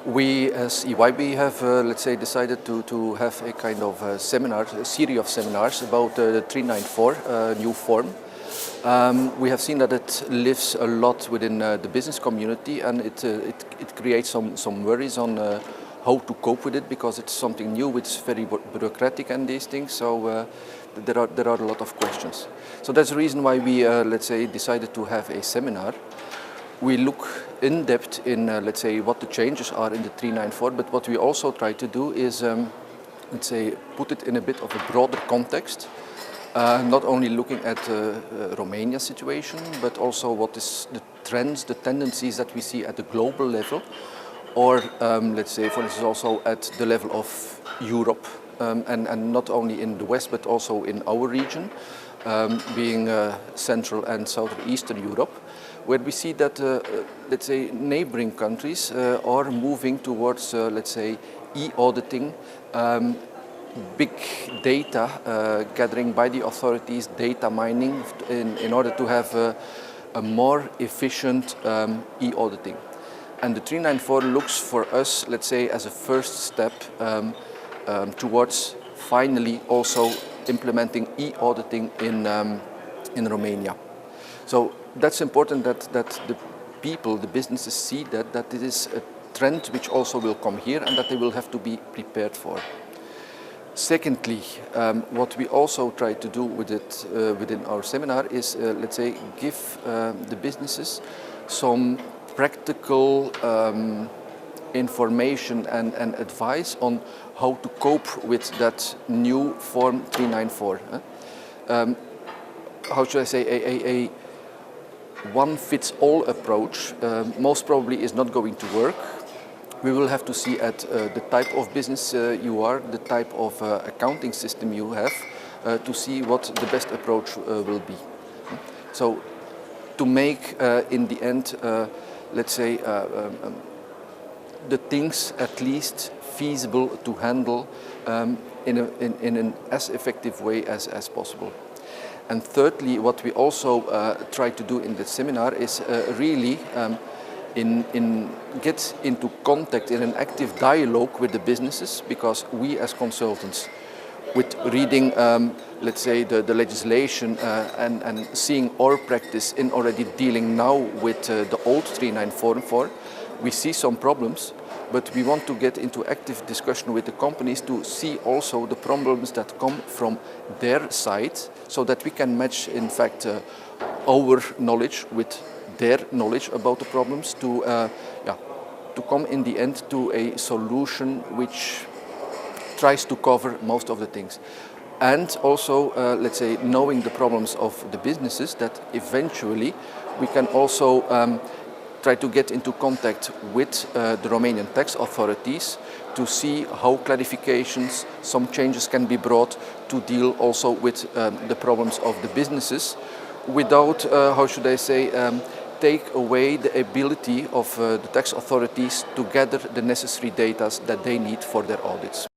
We, as EY, we have, let's say, decided to have a kind of seminar, a series of seminars about the 394 new form. We have seen that it lives a lot within the business community, and it creates some worries on how to cope with it, because it's something new, it's very bureaucratic and these things, so there are a lot of questions. So that's the reason why we, let's say, decided to have a seminar. We look in depth in, let's say, what the changes are in the 394, but what we also try to do is, let's say, put it in a bit of a broader context, not only looking at Romania's situation, but also what is the trends, the tendencies that we see at the global level, or let's say, for instance, also at the level of Europe, and not only in the West, but also in our region, being Central and Southeastern Europe, where we see that, let's say, neighboring countries are moving towards, let's say, e-auditing, big data gathering by the authorities, data mining, in order to have a more efficient e-auditing. And the 394 looks for us, let's say, as a first step towards finally also implementing e-auditing in Romania. So that's important that the people, the businesses see that it is a trend which also will come here and that they will have to be prepared for. Secondly, what we also try to do with it within our seminar is, let's say, give the businesses some practical information and advice on how to cope with that new form 394. How should I say, a one-fits-all approach most probably is not going to work. We will have to see at the type of business you are, the type of accounting system you have, to see what the best approach will be. So to make in the end, let's say, the things at least feasible to handle in an as effective way as possible. And thirdly, what we also try to do in the seminar is really get into contact, in an active dialogue with the businesses, because we as consultants, with reading, let's say, the legislation and seeing our practice in already dealing now with the old 394, we see some problems, but we want to get into active discussion with the companies to see also the problems that come from their side, so that we can match, in fact, our knowledge with their knowledge about the problems to come in the end to a solution which tries to cover most of the things. And also, let's say, knowing the problems of the businesses, that eventually we can also try to get into contact with the Romanian tax authorities to see how clarifications, some changes can be brought to deal also with the problems of the businesses, without, how should I say, take away the ability of the tax authorities to gather the necessary data that they need for their audits.